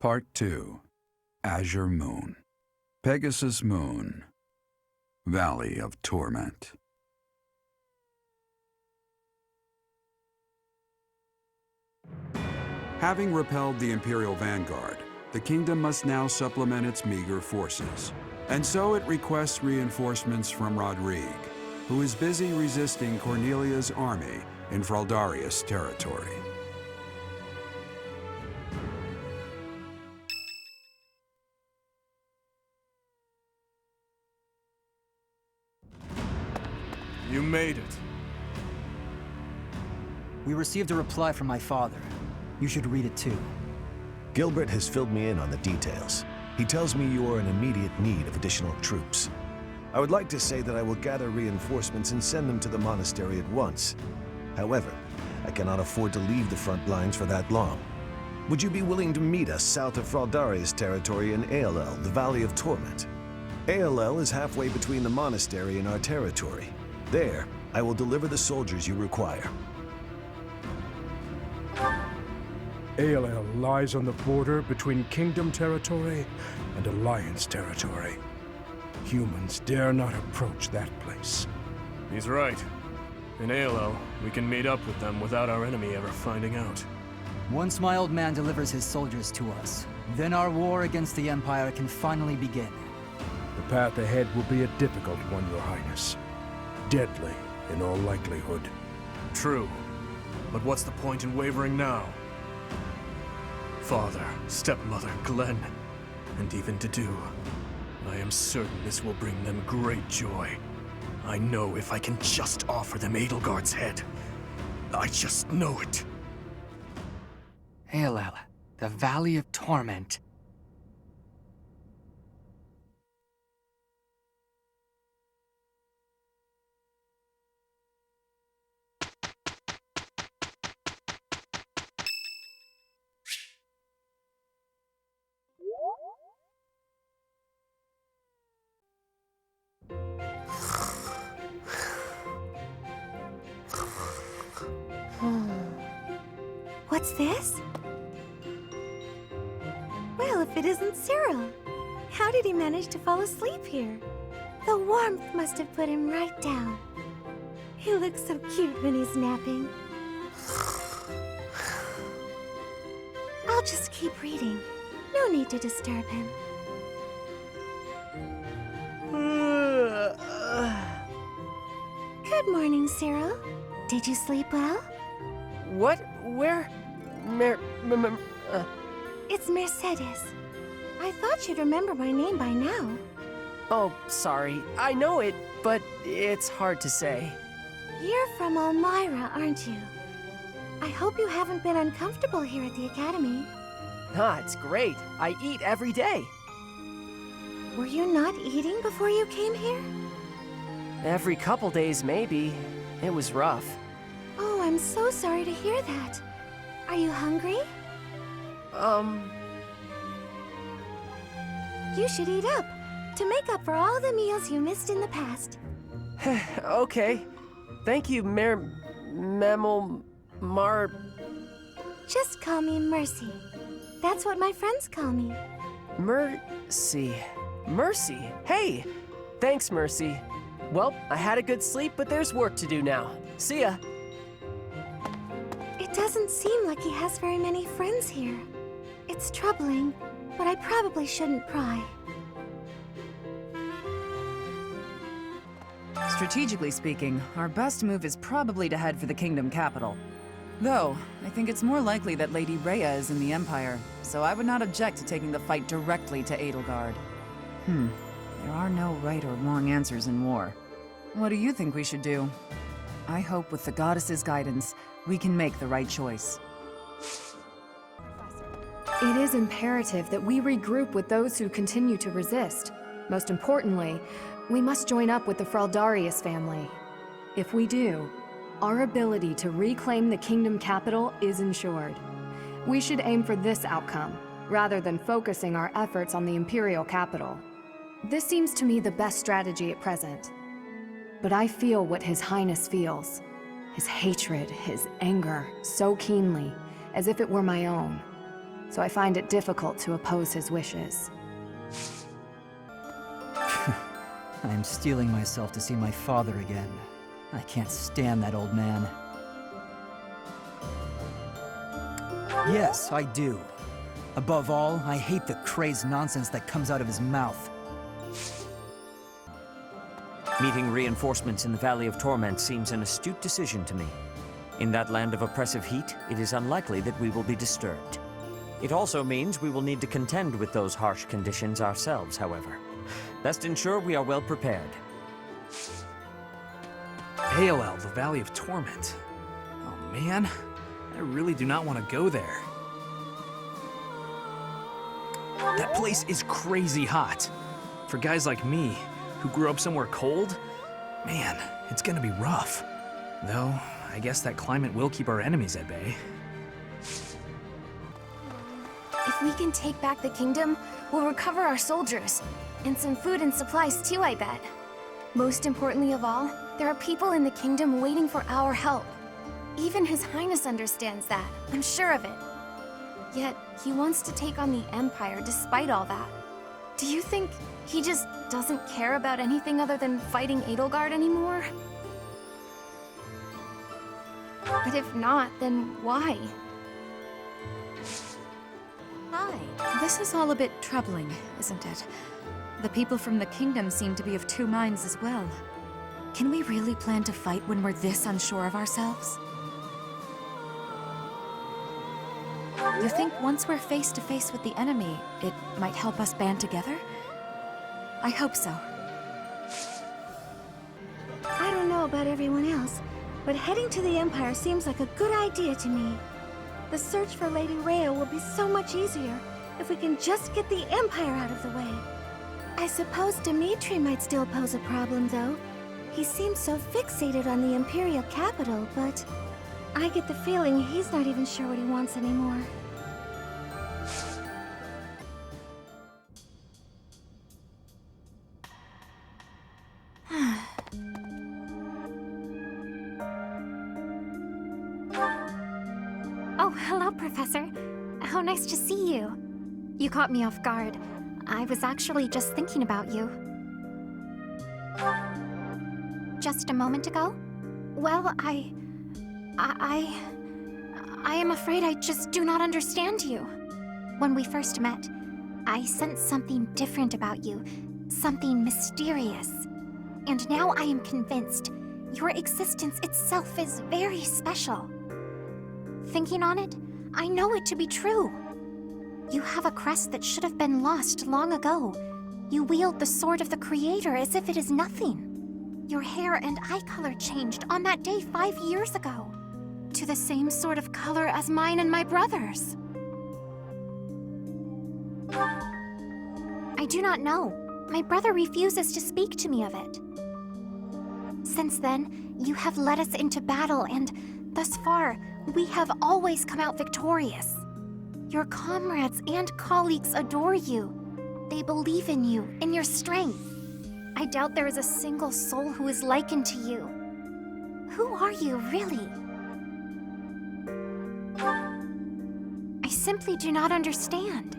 Part 2. Azure Moon. Pegasus Moon. Valley of Torment. Having repelled the Imperial Vanguard, the kingdom must now supplement its meager forces. And so it requests reinforcements from Rodrigue, who is busy resisting Cornelia's army in Fraldarius territory. You made it. We received a reply from my father. You should read it too. Gilbert has filled me in on the details. He tells me you are in immediate need of additional troops. I would like to say that I will gather reinforcements and send them to the monastery at once. However, I cannot afford to leave the front lines for that long. Would you be willing to meet us south of Fraldarius territory in ALL, the Valley of Torment? ALL is halfway between the monastery and our territory. There, I will deliver the soldiers you require. ALL lies on the border between Kingdom territory and Alliance territory. Humans dare not approach that place. He's right. In ALL, we can meet up with them without our enemy ever finding out. Once my old man delivers his soldiers to us, then our war against the Empire can finally begin. The path ahead will be a difficult one, Your Highness. Deadly, in all likelihood. True. But what's the point in wavering now? Father, stepmother, Glenn, and even Dedu. I am certain this will bring them great joy. I know if I can just offer them Edelgard's head. I just know it. ALL, the Valley of Torment. What's this? Well, if it isn't Cyril. How did he manage to fall asleep here? The warmth must have put him right down. He looks so cute when he's napping. I'll just keep reading. No need to disturb him. Good morning, Cyril. Did you sleep well? What? Where? It's Mercedes. I thought you'd remember my name by now. Oh, sorry. I know it, but it's hard to say. You're from Elmira, aren't you? I hope you haven't been uncomfortable here at the Academy. Ah, it's great. I eat every day. Were you not eating before you came here? Every couple days, maybe. It was rough. Oh, I'm so sorry to hear that. Are you hungry? You should eat up, to make up for all the meals you missed in the past. Okay. Thank you, Just call me Mercy. That's what my friends call me. Mercy. Mercy. Hey! Thanks, Mercy. Well, I had a good sleep, but there's work to do now. See ya. It doesn't seem like he has very many friends here. It's troubling, but I probably shouldn't pry. Strategically speaking, our best move is probably to head for the kingdom capital. Though, I think it's more likely that Lady Rhea is in the Empire, so I would not object to taking the fight directly to Edelgard. There are no right or wrong answers in war. What do you think we should do? I hope with the goddess's guidance, we can make the right choice. It is imperative that we regroup with those who continue to resist. Most importantly, we must join up with the Fraldarius family. If we do, our ability to reclaim the kingdom capital is ensured. We should aim for this outcome, rather than focusing our efforts on the Imperial capital. This seems to me the best strategy at present. But I feel what His Highness feels. His hatred, his anger, so keenly, as if it were my own. so I find it difficult to oppose his wishes. I am steeling myself to see my father again. I can't stand that old man. Yes, I do. Above all, I hate the crazed nonsense that comes out of his mouth. Meeting reinforcements in the Valley of Torment seems an astute decision to me. In that land of oppressive heat, it is unlikely that we will be disturbed. It also means we will need to contend with those harsh conditions ourselves, however. Best ensure we are well prepared. AOL, the Valley of Torment. Oh man, I really do not want to go there. That place is crazy hot. For guys like me, who grew up somewhere cold, man, it's gonna be rough. Though, I guess that climate will keep our enemies at bay. If we can take back the kingdom, we'll recover our soldiers. And some food and supplies too, I bet. Most importantly of all, there are people in the kingdom waiting for our help. Even His Highness understands that, I'm sure of it. Yet, he wants to take on the Empire despite all that. Do you think he just doesn't care about anything other than fighting Edelgard anymore? But if not, then why? Hi. This is all a bit troubling, isn't it? The people from the kingdom seem to be of two minds as well. Can we really plan to fight when we're this unsure of ourselves? You think once we're face to face with the enemy, it might help us band together? I hope so. I don't know about everyone else, but heading to the Empire seems like a good idea to me. The search for Lady Rhea will be so much easier if we can just get the Empire out of the way. I suppose Dimitri might still pose a problem, though. He seems so fixated on the Imperial capital, but I get the feeling he's not even sure what he wants anymore. Oh, hello, Professor. How nice to see you. You caught me off guard. I was actually just thinking about you. Just a moment ago? Well, I am afraid I just do not understand you. When we first met, I sensed something different about you, something mysterious. And now I am convinced your existence itself is very special. Thinking on it, I know it to be true. You have a crest that should have been lost long ago. You wield the sword of the Creator as if it is nothing. Your hair and eye color changed on that day 5 years ago, to the same sort of color as mine and my brother's. I do not know. My brother refuses to speak to me of it. Since then, you have led us into battle, and thus far, we have always come out victorious. Your comrades and colleagues adore you. They believe in you, in your strength. I doubt there is a single soul who is likened to you. Who are you, really? I simply do not understand.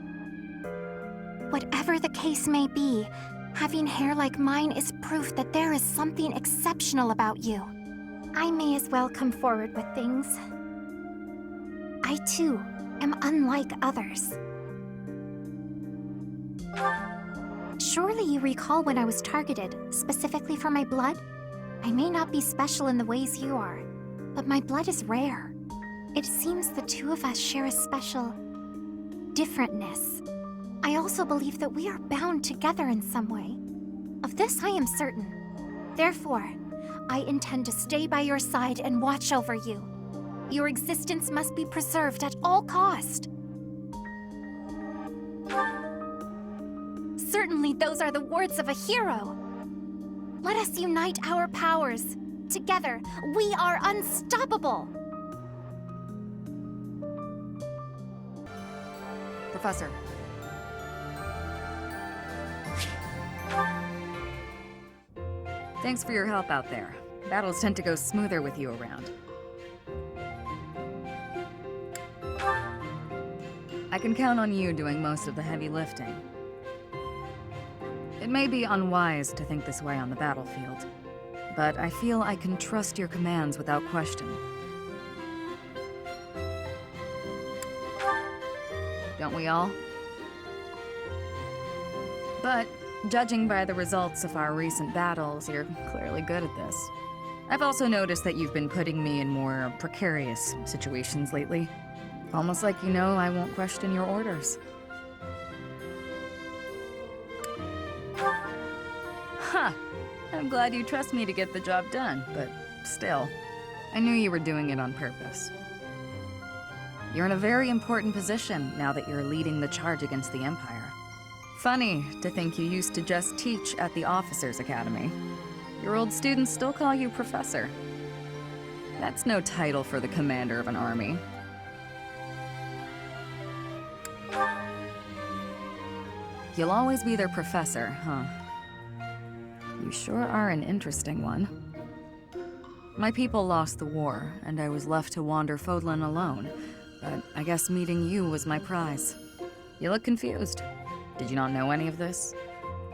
Whatever the case may be, having hair like mine is proof that there is something exceptional about you. I may as well come forward with things. I, too, am unlike others. Surely you recall when I was targeted, specifically for my blood? I may not be special in the ways you are, but my blood is rare. It seems the two of us share a special differentness. I also believe that we are bound together in some way. Of this I am certain. Therefore, I intend to stay by your side and watch over you. Your existence must be preserved at all cost. Certainly those are the words of a hero. Let us unite our powers. Together, we are unstoppable. Professor. Thanks for your help out there. Battles tend to go smoother with you around. I can count on you doing most of the heavy lifting. It may be unwise to think this way on the battlefield, but I feel I can trust your commands without question. Don't we all? But, judging by the results of our recent battles, you're clearly good at this. I've also noticed that you've been putting me in more precarious situations lately. Almost like you know I won't question your orders. Huh. I'm glad you trust me to get the job done, but still, I knew you were doing it on purpose. You're in a very important position now that you're leading the charge against the Empire. Funny to think you used to just teach at the Officers' Academy. Your old students still call you Professor. That's no title for the commander of an army. You'll always be their professor, huh? You sure are an interesting one. My people lost the war, and I was left to wander Fodlan alone, but I guess meeting you was my prize. You look confused. Did you not know any of this?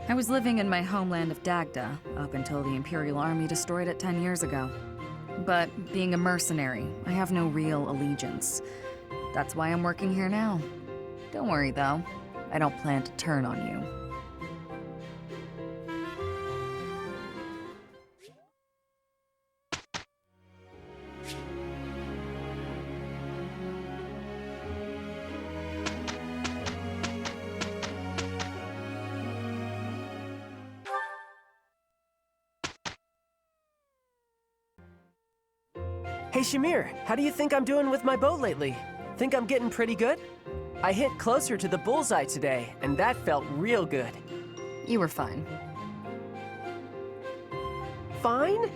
I was living in my homeland of Dagda up until the Imperial Army destroyed it 10 years ago. But being a mercenary, I have no real allegiance. That's why I'm working here now. Don't worry, though. I don't plan to turn on you. Hey Shamir, how do you think I'm doing with my bow lately? Think I'm getting pretty good? I hit closer to the bullseye today, and that felt real good. You were fine. Fine?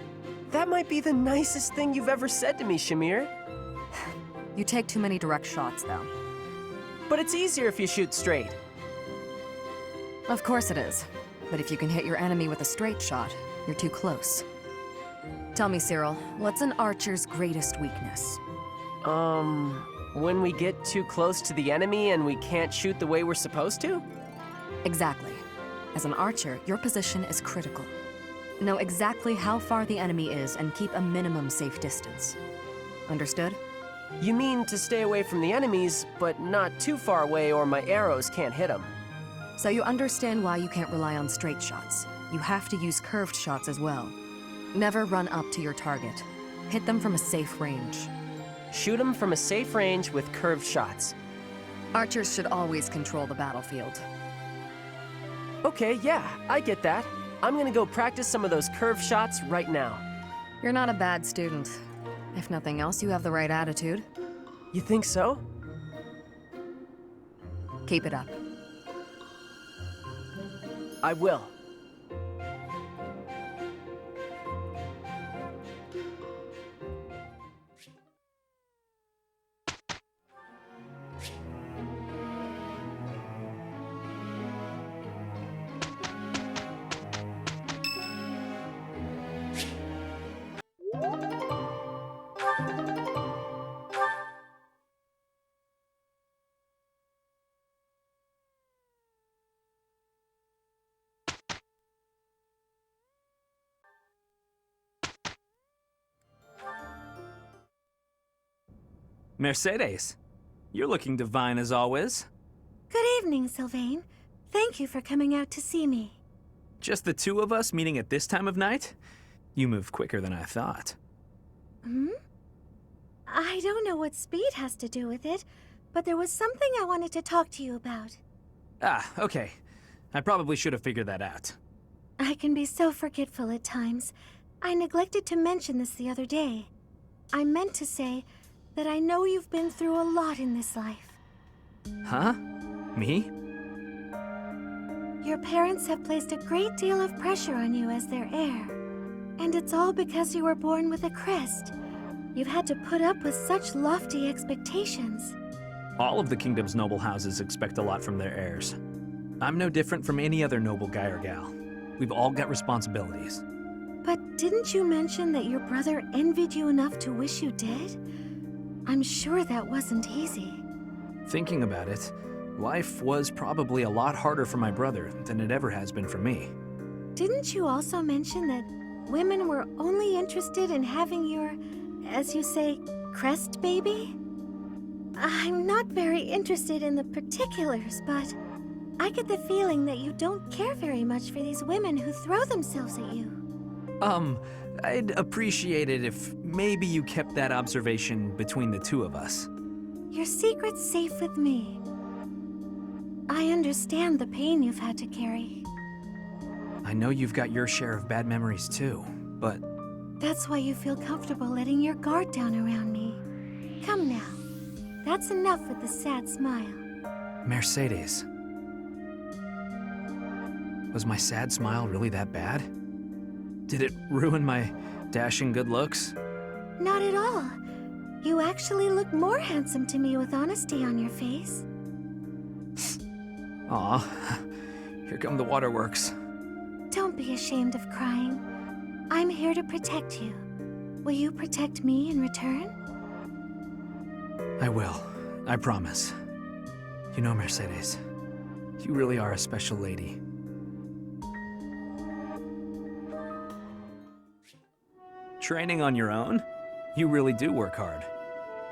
That might be the nicest thing you've ever said to me, Shamir. You take too many direct shots, though. But it's easier if you shoot straight. Of course it is. But if you can hit your enemy with a straight shot, you're too close. Tell me, Cyril, what's an archer's greatest weakness? When we get too close to the enemy and we can't shoot the way we're supposed to? Exactly. As an archer, your position is critical. Know exactly how far the enemy is and keep a minimum safe distance. Understood? You mean to stay away from the enemies, but not too far away or my arrows can't hit them. So you understand why you can't rely on straight shots. You have to use curved shots as well. Never run up to your target. Hit them from a safe range. Shoot them from a safe range with curved shots. Archers should always control the battlefield. Okay, yeah, I get that. I'm gonna go practice some of those curved shots right now. You're not a bad student. If nothing else, you have the right attitude. You think so? Keep it up. I will. Mercedes, you're looking divine as always. Good evening, Sylvain. Thank you for coming out to see me. Just the two of us meeting at this time of night? You move quicker than I thought. I don't know what speed has to do with it, but there was something I wanted to talk to you about. Ah, okay. I probably should have figured that out. I can be so forgetful at times. I neglected to mention this the other day. I meant to say that I know you've been through a lot in this life. Huh? Me? Your parents have placed a great deal of pressure on you as their heir. And it's all because you were born with a crest. You've had to put up with such lofty expectations. All of the kingdom's noble houses expect a lot from their heirs. I'm no different from any other noble guy or gal. We've all got responsibilities. But didn't you mention that your brother envied you enough to wish you dead? I'm sure that wasn't easy. Thinking about it, life was probably a lot harder for my brother than it ever has been for me. Didn't you also mention that women were only interested in having your, as you say, crest baby? I'm not very interested in the particulars, but I get the feeling that you don't care very much for these women who throw themselves at you. I'd appreciate it if maybe you kept that observation between the two of us. Your secret's safe with me. I understand the pain you've had to carry. I know you've got your share of bad memories too, but... That's why you feel comfortable letting your guard down around me. Come now. That's enough with the sad smile. Mercedes. Was my sad smile really that bad? Did it ruin my dashing good looks? Not at all. You actually look more handsome to me with honesty on your face. Aw, here come the waterworks. Don't be ashamed of crying. I'm here to protect you. Will you protect me in return? I will. I promise. You know, Mercedes, you really are a special lady. Training on your own? You really do work hard.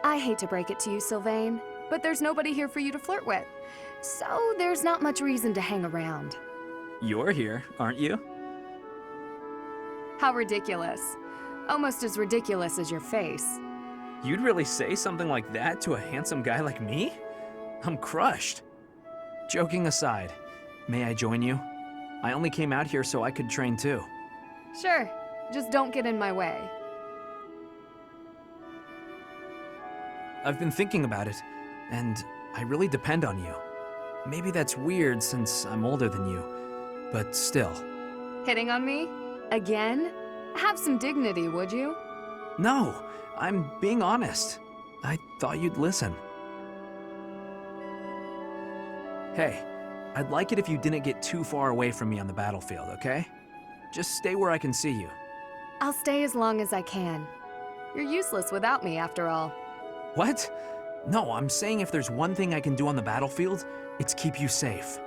I hate to break it to you, Sylvain, but there's nobody here for you to flirt with. So there's not much reason to hang around. You're here, aren't you? How ridiculous. Almost as ridiculous as your face. You'd really say something like that to a handsome guy like me? I'm crushed. Joking aside, may I join you? I only came out here so I could train too. Sure, just don't get in my way. I've been thinking about it, and I really depend on you. Maybe that's weird since I'm older than you, but still. Hitting on me? Again? Have some dignity, would you? No, I'm being honest. I thought you'd listen. Hey, I'd like it if you didn't get too far away from me on the battlefield, okay? Just stay where I can see you. I'll stay as long as I can. You're useless without me, after all. What? No, I'm saying if there's one thing I can do on the battlefield, it's keep you safe.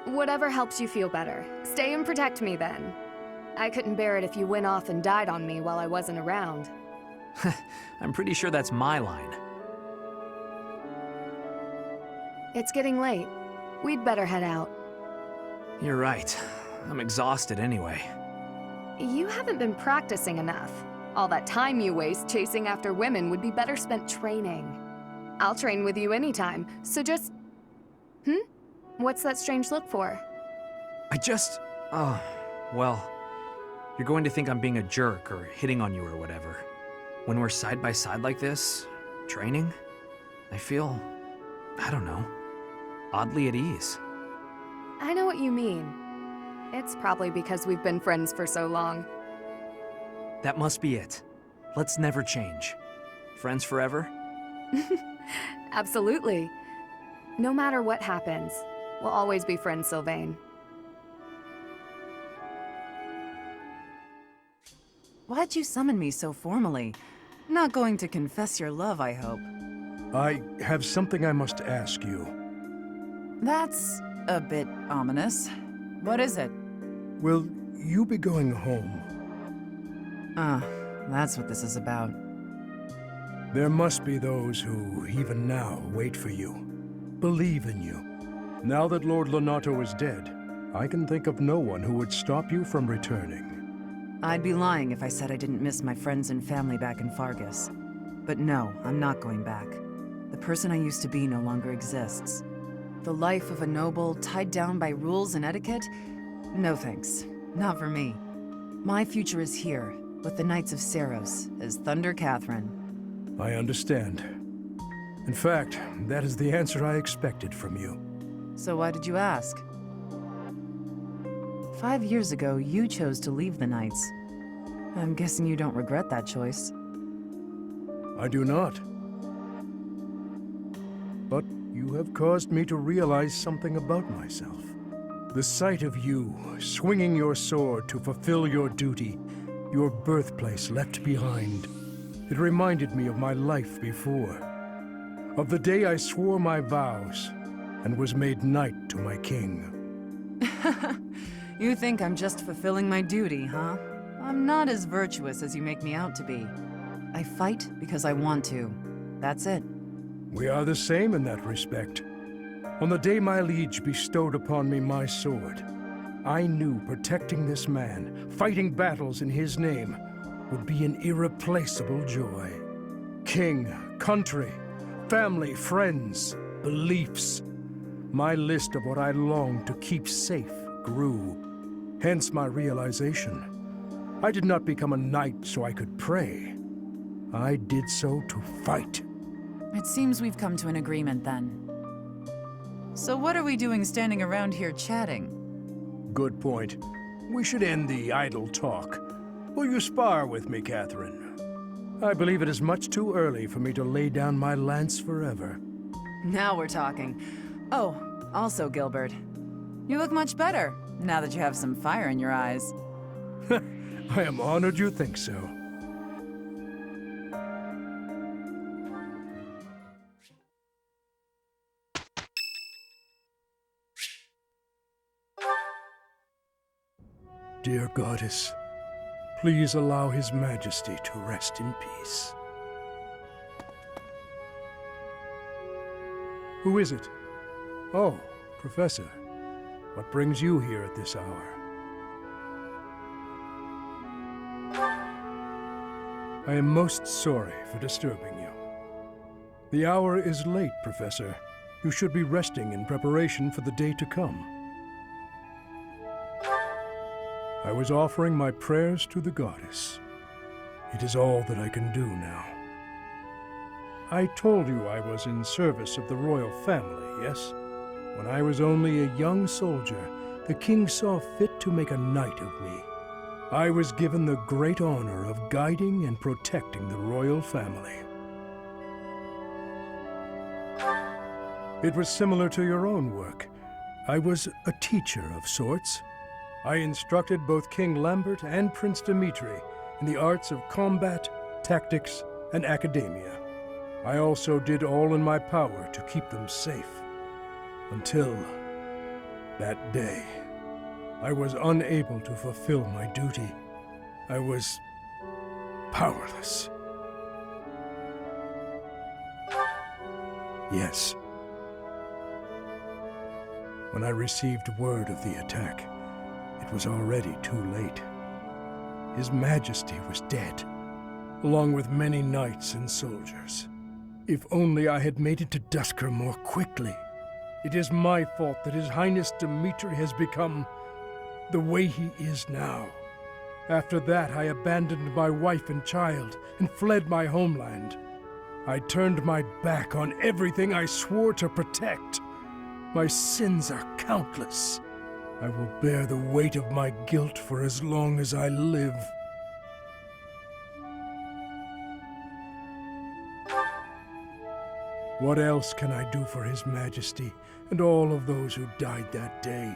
Whatever helps you feel better. Stay and protect me, then. I couldn't bear it if you went off and died on me while I wasn't around. I'm pretty sure that's my line. It's getting late. We'd better head out. You're right. I'm exhausted anyway. You haven't been practicing enough. All that time you waste chasing after women would be better spent training. I'll train with you anytime, so just... What's that strange look for? Well, you're going to think I'm being a jerk or hitting on you or whatever. When we're side by side like this, training, I feel, I don't know, oddly at ease. I know what you mean. It's probably because we've been friends for so long. That must be it. Let's never change. Friends forever? Absolutely. No matter what happens, we'll always be friends, Sylvain. Why'd you summon me so formally? Not going to confess your love, I hope. I have something I must ask you. That's a bit ominous. What is it? Will you be going home? Ah, that's what this is about. There must be those who, even now, wait for you, believe in you. Now that Lord Lonato is dead, I can think of no one who would stop you from returning. I'd be lying if I said I didn't miss my friends and family back in Fargus. But no, I'm not going back. The person I used to be no longer exists. The life of a noble, tied down by rules and etiquette? No thanks. Not for me. My future is here, with the Knights of Seiros, as Thunder Catherine. I understand. In fact, that is the answer I expected from you. So why did you ask? 5 years ago, you chose to leave the Knights. I'm guessing you don't regret that choice. I do not. But you have caused me to realize something about myself. The sight of you, swinging your sword to fulfill your duty, your birthplace left behind. It reminded me of my life before. of the day I swore my vows and was made knight to my king. You think I'm just fulfilling my duty, huh? I'm not as virtuous as you make me out to be. I fight because I want to. That's it. We are the same in that respect. On the day my liege bestowed upon me my sword, I knew protecting this man, fighting battles in his name, would be an irreplaceable joy. King, country, family, friends, beliefs. My list of what I longed to keep safe grew. Hence my realization. I did not become a knight so I could pray. I did so to fight. It seems we've come to an agreement then. So what are we doing standing around here chatting? Good point. We should end the idle talk. Will you spar with me, Catherine? I believe it is much too early for me to lay down my lance forever. Now we're talking. Oh, also, Gilbert, you look much better now that you have some fire in your eyes. I am honored you think so. Dear Goddess, please allow His Majesty to rest in peace. Who is it? Oh, Professor. What brings you here at this hour? I am most sorry for disturbing you. The hour is late, Professor. You should be resting in preparation for the day to come. I was offering my prayers to the goddess. It is all that I can do now. I told you I was in service of the royal family, yes? When I was only a young soldier, the king saw fit to make a knight of me. I was given the great honor of guiding and protecting the royal family. It was similar to your own work. I was a teacher of sorts. I instructed both King Lambert and Prince Dimitri in the arts of combat, tactics, and academia. I also did all in my power to keep them safe. Until that day, I was unable to fulfill my duty. I was powerless. Yes. When I received word of the attack, it was already too late. His Majesty was dead, along with many knights and soldiers. If only I had made it to Duscur more quickly. It is my fault that His Highness Dimitri has become the way he is now. After that, I abandoned my wife and child and fled my homeland. I turned my back on everything I swore to protect. My sins are countless. I will bear the weight of my guilt for as long as I live. What else can I do for His Majesty and all of those who died that day?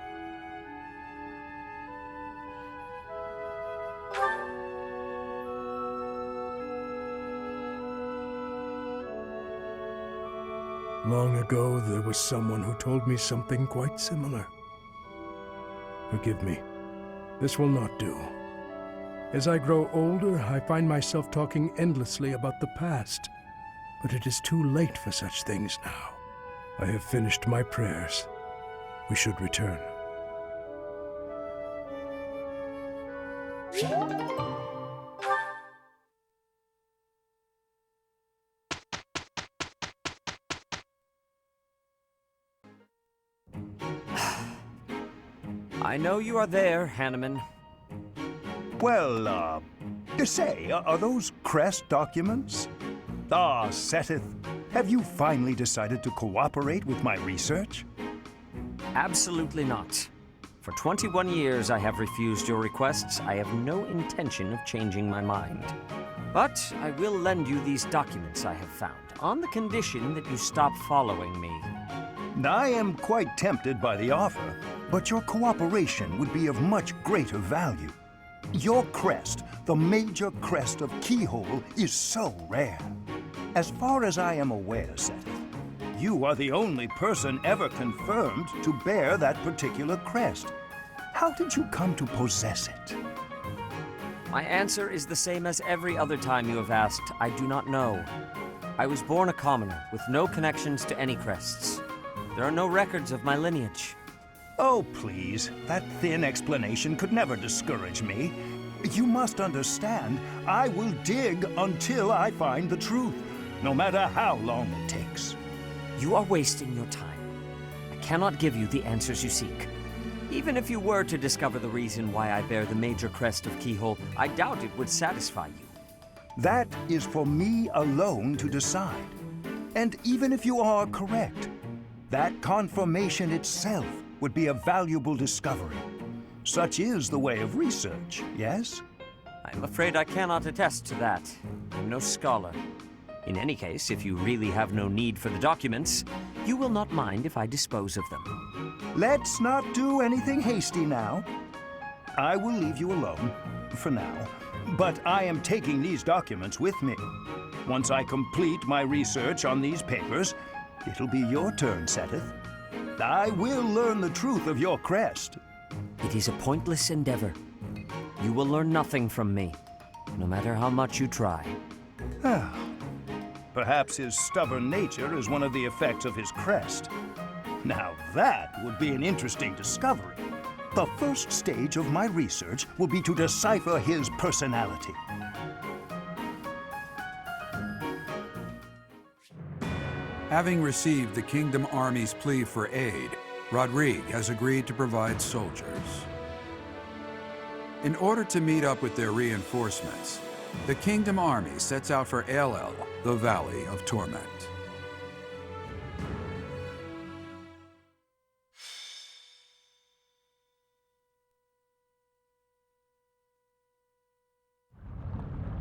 Long ago, there was someone who told me something quite similar. Forgive me. This will not do. As I grow older, I find myself talking endlessly about the past. But it is too late for such things now. I have finished my prayers. We should return. I know you are there, Hanneman. Well, say, are those Crest documents? Ah, Seteth, have you finally decided to cooperate with my research? Absolutely not. For 21 years I have refused your requests. I have no intention of changing my mind. But I will lend you these documents I have found, on the condition that you stop following me. I am quite tempted by the offer, but your cooperation would be of much greater value. Your crest, the major crest of Keyhole, is so rare. As far as I am aware, Seteth, You are the only person ever confirmed to bear that particular crest. How did you come to possess it? My answer is the same as every other time you have asked. I do not know. I was born a commoner, with no connections to any crests. There are no records of my lineage. Oh, please. That thin explanation could never discourage me. You must understand, I will dig until I find the truth, no matter how long it takes. You are wasting your time. I cannot give you the answers you seek. Even if you were to discover the reason why I bear the major crest of Keyhole, I doubt it would satisfy you. That is for me alone to decide. And even if you are correct, that confirmation itself would be a valuable discovery. Such is the way of research, yes? I'm afraid I cannot attest to that. I'm no scholar. In any case, if you really have no need for the documents, you will not mind if I dispose of them. Let's not do anything hasty now. I will leave you alone, for now. But I am taking these documents with me. Once I complete my research on these papers, it'll be your turn, Seteth. I will learn the truth of your crest. It is a pointless endeavor. You will learn nothing from me, no matter how much you try. Perhaps his stubborn nature is one of the effects of his crest. Now that would be an interesting discovery. The first stage of my research will be to decipher his personality. Having received the Kingdom Army's plea for aid, Rodrigue has agreed to provide soldiers. In order to meet up with their reinforcements, the Kingdom Army sets out for Aelel, the Valley of Torment.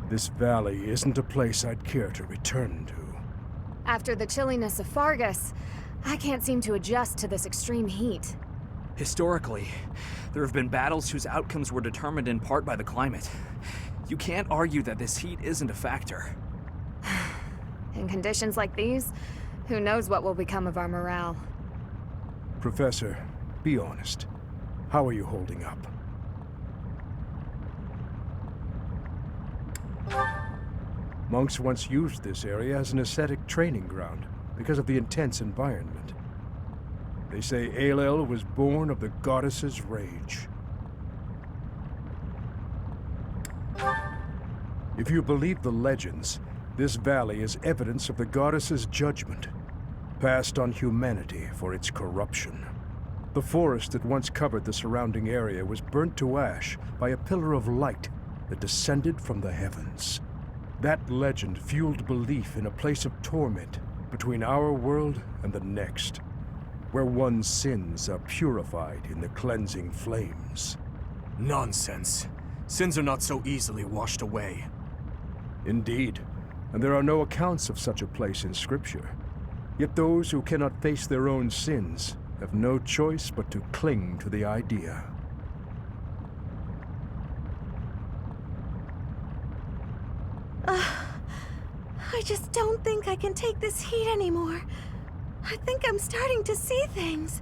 This valley isn't a place I'd care to return to. After the chilliness of Fargus, I can't seem to adjust to this extreme heat. Historically, there have been battles whose outcomes were determined in part by the climate. You can't argue that this heat isn't a factor. In conditions like these, who knows what will become of our morale. Professor, be honest. How are you holding up? Monks once used this area as an ascetic training ground because of the intense environment. They say Aelel was born of the goddess's rage. If you believe the legends, this valley is evidence of the goddess's judgment, passed on humanity for its corruption. The forest that once covered the surrounding area was burnt to ash by a pillar of light that descended from the heavens. That legend fueled belief in a place of torment between our world and the next, where one's sins are purified in the cleansing flames. Nonsense. Sins are not so easily washed away. Indeed, and there are no accounts of such a place in Scripture. Yet those who cannot face their own sins have no choice but to cling to the idea. I just don't think I can take this heat anymore. I think I'm starting to see things.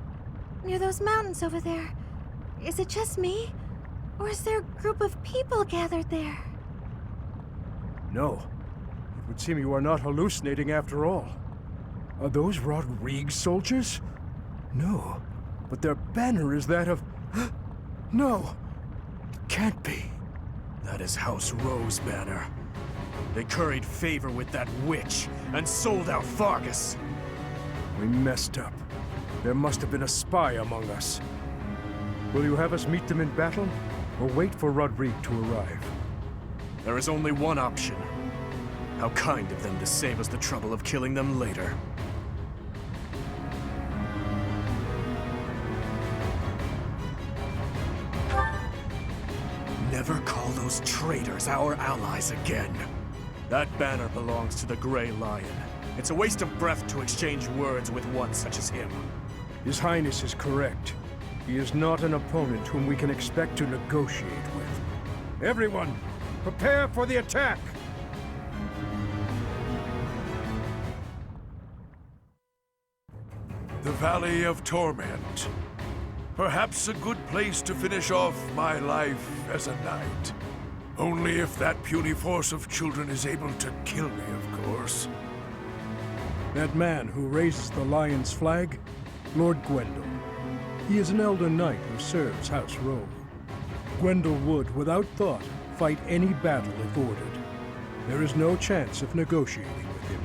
Near those mountains over there. Is it just me? Or is there a group of people gathered there? No. It would seem you are not hallucinating after all. Are those Rodrigue soldiers? No. But their banner is that of... No! It can't be. That is House Rowe's banner. They curried favor with that witch and sold out Fargus. We messed up. There must have been a spy among us. Will you have us meet them in battle, or wait for Rodrigue to arrive? There is only one option. How kind of them to save us the trouble of killing them later. Never call those traitors our allies again. That banner belongs to the Grey Lion. It's a waste of breath to exchange words with one such as him. His Highness is correct. He is not an opponent whom we can expect to negotiate with. Everyone, prepare for the attack! The Valley of Torment. Perhaps a good place to finish off my life as a knight. Only if that puny force of children is able to kill me, of course. That man who raises the lion's flag? Lord Gwendol. He is an elder knight who serves House Rowe. Gwendol would, without thought, fight any battle if ordered. There is no chance of negotiating with him.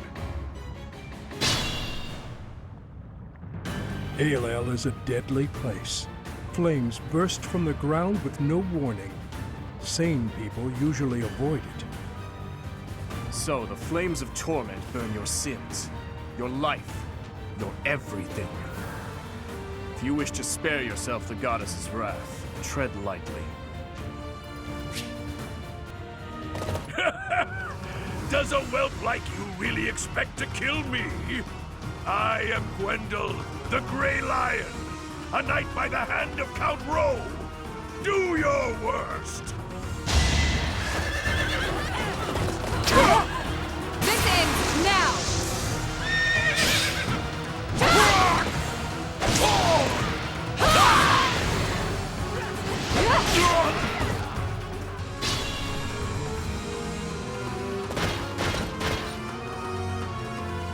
Aelel is a deadly place. Flames burst from the ground with no warning. Sane people usually avoid it. So the flames of torment burn your sins, your life, your everything. If you wish to spare yourself the goddess's wrath, tread lightly. Does a whelp like you really expect to kill me? I am Gwendol, the Grey Lion, a knight by the hand of Count Rowe. Do your worst! This ends now!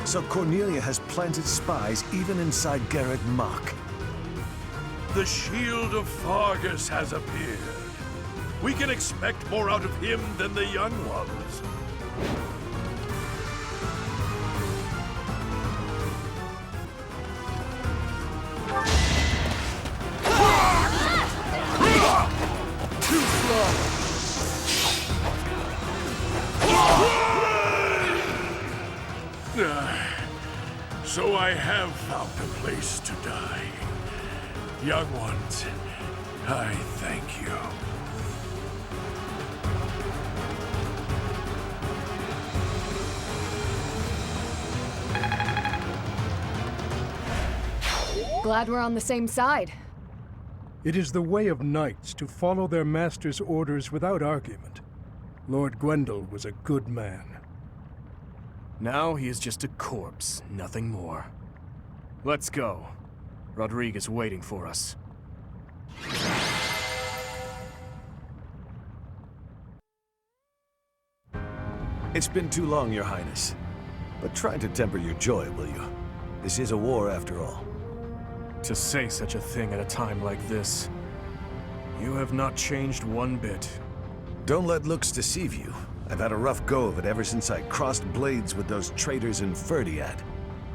So Cornelia has planted spies even inside Garrett Mach. The shield of Fargus has appeared. We can expect more out of him than the young ones. Too slow! So I have found a place to die. Young ones, I thank you. Glad we're on the same side. It is the way of knights to follow their master's orders without argument. Lord Gwendol was a good man. Now he is just a corpse, nothing more. Let's go. Rodrigue is waiting for us. It's been too long, Your Highness. But try to temper your joy, will you? This is a war after all. To say such a thing at a time like this, you have not changed one bit. Don't let looks deceive you. I've had a rough go of it ever since I crossed blades with those traitors in Ferdiad.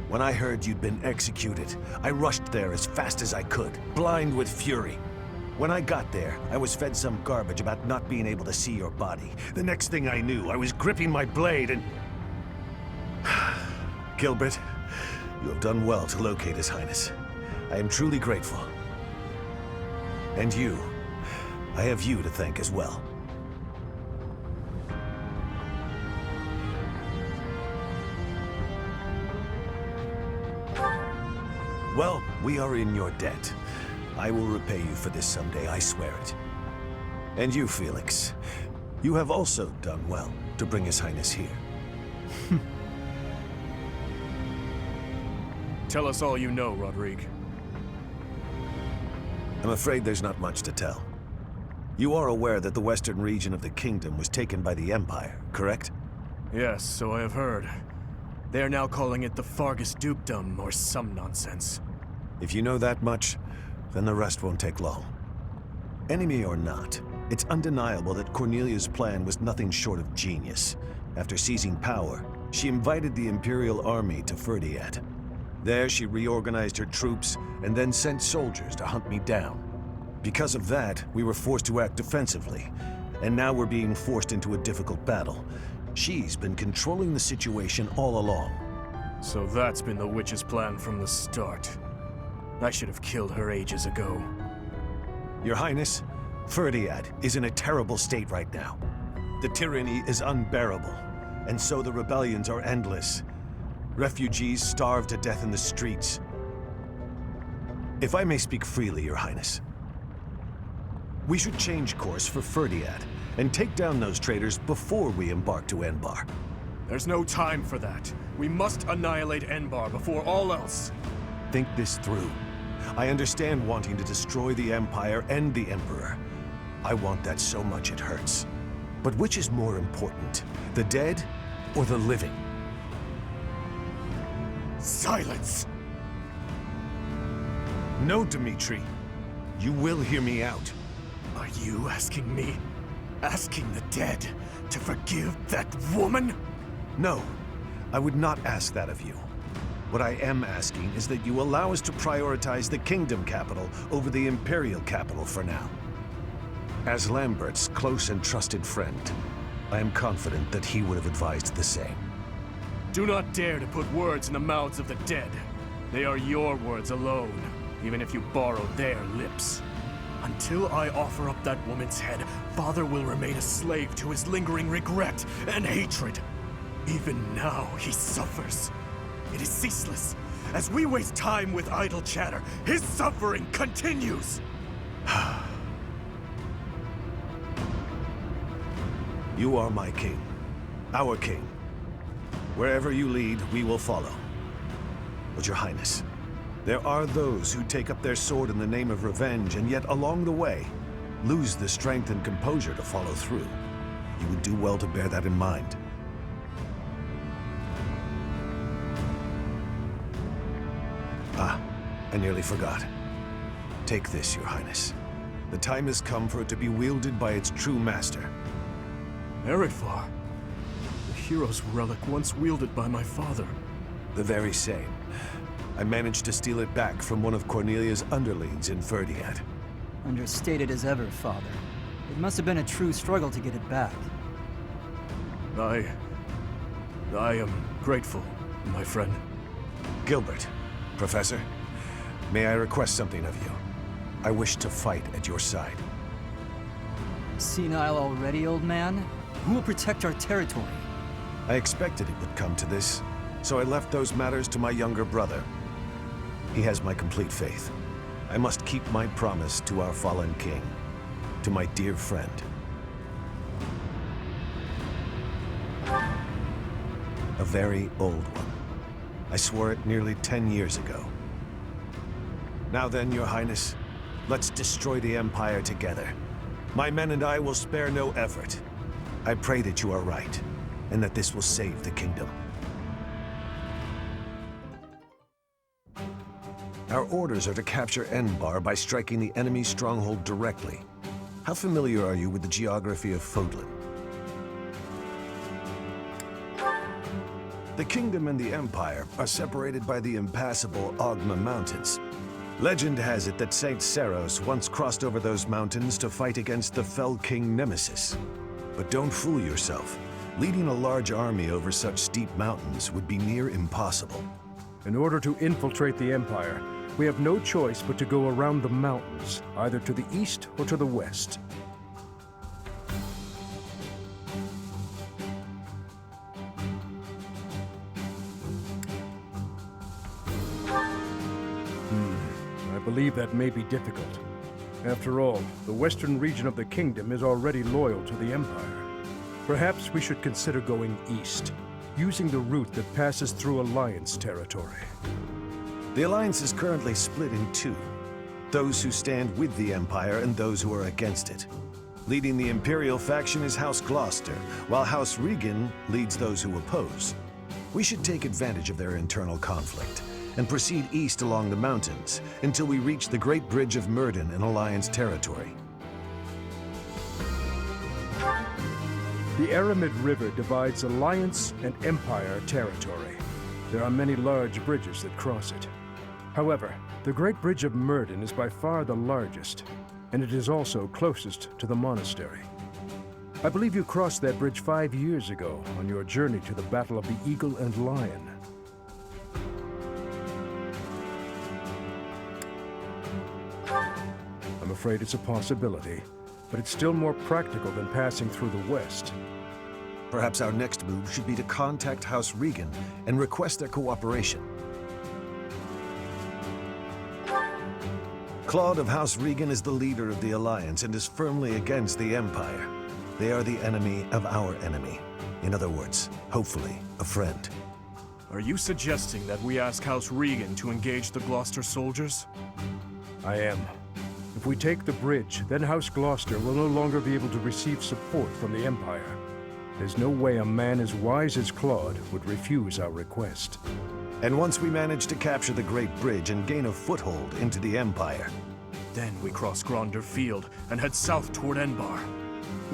When I heard you'd been executed, I rushed there as fast as I could, blind with fury. When I got there, I was fed some garbage about not being able to see your body. The next thing I knew, I was gripping my blade and... Gilbert, you have done well to locate His Highness. I am truly grateful. And you, I have you to thank as well. Well, we are in your debt. I will repay you for this someday, I swear it. And you, Felix, you have also done well to bring His Highness here. Tell us all you know, Rodrigue. I'm afraid there's not much to tell. You are aware that the western region of the kingdom was taken by the Empire, correct? Yes, so I have heard. They are now calling it the Fargus Dukedom, or some nonsense. If you know that much, then the rest won't take long. Enemy or not, it's undeniable that Cornelia's plan was nothing short of genius. After seizing power, she invited the Imperial Army to Ferdiad. There, she reorganized her troops and then sent soldiers to hunt me down. Because of that, we were forced to act defensively, and now we're being forced into a difficult battle. She's been controlling the situation all along. So that's been the witch's plan from the start. I should have killed her ages ago. Your Highness, Ferdiad is in a terrible state right now. The tyranny is unbearable, and so the rebellions are endless. Refugees starve to death in the streets. If I may speak freely, Your Highness, we should change course for Ferdiad and take down those traitors before we embark to Enbar. There's no time for that. We must annihilate Enbar before all else. Think this through. I understand wanting to destroy the Empire and the Emperor. I want that so much it hurts. But which is more important, the dead or the living? Silence! No, Dmitri. You will hear me out. Are you asking me? Asking the dead to forgive that woman? No, I would not ask that of you. What I am asking is that you allow us to prioritize the Kingdom capital over the Imperial capital for now. As Lambert's close and trusted friend, I am confident that he would have advised the same. Do not dare to put words in the mouths of the dead. They are your words alone, even if you borrow their lips. Until I offer up that woman's head, Father will remain a slave to his lingering regret and hatred. Even now, he suffers. It is ceaseless. As we waste time with idle chatter, his suffering continues! You are my king. Our king. Wherever you lead, we will follow. But Your Highness, there are those who take up their sword in the name of revenge and yet along the way, lose the strength and composure to follow through. You would do well to bear that in mind. Ah, I nearly forgot. Take this, Your Highness. The time has come for it to be wielded by its true master. Erifar, the hero's relic once wielded by my father. The very same. I managed to steal it back from one of Cornelia's underlings in Ferdiad. Understated as ever, Father. It must have been a true struggle to get it back. I am grateful, my friend. Gilbert, Professor, may I request something of you? I wish to fight at your side. Senile already, old man? Who will protect our territory? I expected it would come to this, so I left those matters to my younger brother. He has my complete faith. I must keep my promise to our fallen king, to my dear friend. A very old one. I swore it nearly 10 years ago. Now then, Your Highness, let's destroy the Empire together. My men and I will spare no effort. I pray that you are right, and that this will save the kingdom. Our orders are to capture Enbar by striking the enemy's stronghold directly. How familiar are you with the geography of Fodlan? The kingdom and the empire are separated by the impassable Ogma Mountains. Legend has it that Saint Seros once crossed over those mountains to fight against the fell king Nemesis. But don't fool yourself. Leading a large army over such steep mountains would be near impossible. In order to infiltrate the Empire, we have no choice but to go around the mountains, either to the east or to the west. I believe that may be difficult. After all, the western region of the kingdom is already loyal to the Empire. Perhaps we should consider going east, using the route that passes through Alliance territory. The Alliance is currently split in two. Those who stand with the Empire and those who are against it. Leading the Imperial faction is House Gloucester, while House Regan leads those who oppose. We should take advantage of their internal conflict and proceed east along the mountains until we reach the Great Bridge of Myrden in Alliance territory. The Aramid River divides Alliance and Empire territory. There are many large bridges that cross it. However, the Great Bridge of Myrden is by far the largest, and it is also closest to the monastery. I believe you crossed that bridge 5 years ago on your journey to the Battle of the Eagle and Lion. I'm afraid it's a possibility, but it's still more practical than passing through the west. Perhaps our next move should be to contact House Regan and request their cooperation. Claude of House Regan is the leader of the Alliance and is firmly against the Empire. They are the enemy of our enemy. In other words, hopefully, a friend. Are you suggesting that we ask House Regan to engage the Gloucester soldiers? I am. If we take the bridge, then House Gloucester will no longer be able to receive support from the Empire. There's no way a man as wise as Claude would refuse our request. And once we manage to capture the Great Bridge and gain a foothold into the Empire, then we cross Gronder Field and head south toward Enbar.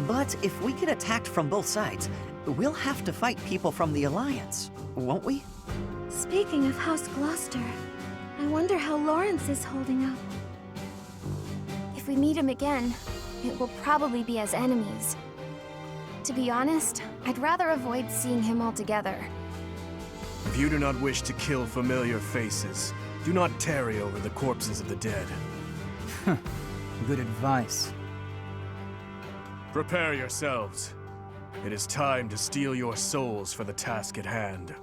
But if we get attacked from both sides, we'll have to fight people from the Alliance, won't we? Speaking of House Gloucester, I wonder how Lawrence is holding up. If we meet him again, it will probably be as enemies. To be honest, I'd rather avoid seeing him altogether. If you do not wish to kill familiar faces, do not tarry over the corpses of the dead. Good advice. Prepare yourselves. It is time to steal your souls for the task at hand.